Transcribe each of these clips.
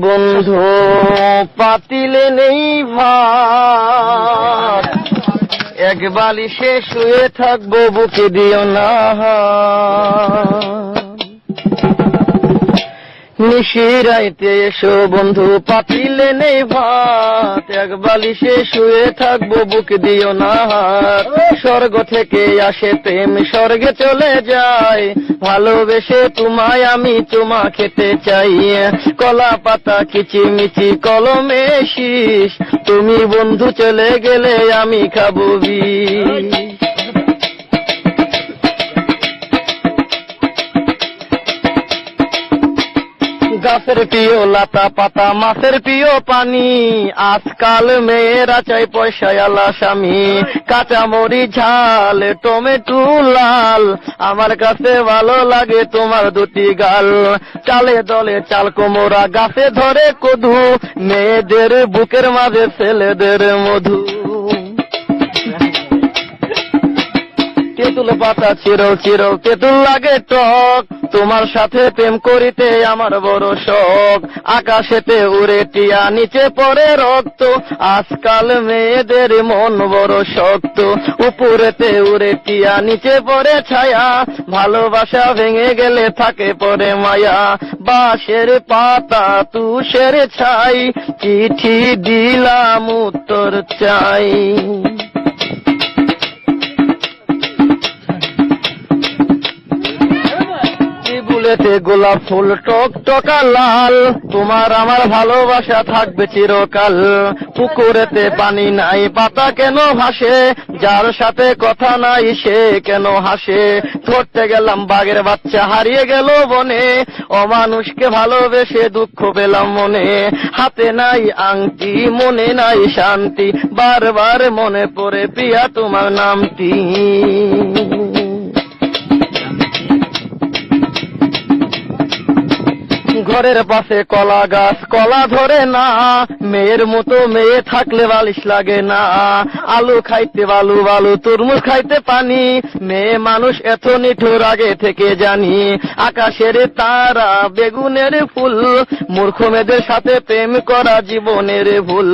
বন্ধু পাতিলে নেই ভাত, এক বালিশে শুয়ে থাকবো বুকে দিও না। নিশিরাইতে এসো বন্ধু পাতিলে নেই ভাত, এক বালিশে শুয়ে থাকবো বুক দিও না। স্বর্গ থেকে আসে প্রেম স্বর্গে চলে যায়, ভালোবেসে তোমায় আমি চুমা খেতে চাই। কলা পাতা কিচিমিচি কলমে শীষ, তুমি বন্ধু চলে গেলে আমি খাবো বিষ। গাছের প্রিয় লাতা পাতা মাছের প্রিয় পানি, আজকাল মেয়েরা চাই পয়সায় আলা স্বামী। কাঁচামরি ঝাল টমেটো লাল, আমার কাছে ভালো লাগে তোমার দুটি গাল। চালে দলে চাল কোমরা গাছে ধরে কদু, মেয়েদের বুকের মাঝে ছেলেদের মধু। তেঁতুল পাতা চিরল চিরল তেঁতুল লাগে টক, তোমার সাথে প্রেম করিতে আমার বড় শখ। আকাশেতে উড়ে টিয়া নিচে পড়ে রক্ত, আজকাল মেয়েদের মন বড় শক্ত। উপরেতে উড়ে টিয়া নিচে পড়ে ছায়া, ভালোবাসা ভেঙে গেলে থাকে পরে মায়া। বাঁশের পাতা তুষের ছাই, চিঠি দিলাম উত্তর চাই। ফুলেতে গোলাপ ফুল টক টকা লাল, তোমার আমার ভালোবাসা থাকবে চিরকাল। পুকুরেতে পানি নাই পাতা কেন ভাসে, যার সাথে কথা নাই সে কেন হাসে। ধরতে গেলাম বাঘের বাচ্চা হারিয়ে গেল বনে, অমানুষকে ভালোবেসে দুঃখ পেলাম মনে। হাতে নাই আংটি মনে নাই শান্তি, বারবার মনে পড়ে প্রিয়া তোমার নামটি। ঘরের পাশে কলা গাছ কলা ধরে না, মেয়ের মতো মেয়ে থাকলে বালিশ লাগে না। আলু খাইতে বালু বালু তরমুজ খাইতে পানি, মেয়ে মানুষ এত নিঠুর আগে থেকে জানি। আকাশের তারা বেগুনের ফুল, মূর্খ মেয়েদের সাথে প্রেম করা জীবনের ভুল।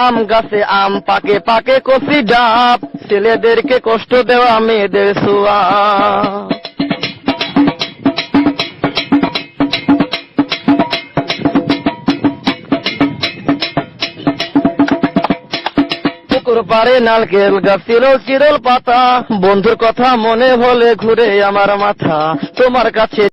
আম গাছে আম পাকে পাকে কচি ডাব, ছেলেদেরকে কষ্ট দেওয়া মেয়েদের ছোঁয়া। পারে নারকেল গাছ চিরল চিরল পাতা, বন্ধুর কথা মনে হলে ঘুরে আমার মাথা। তোমার কাছে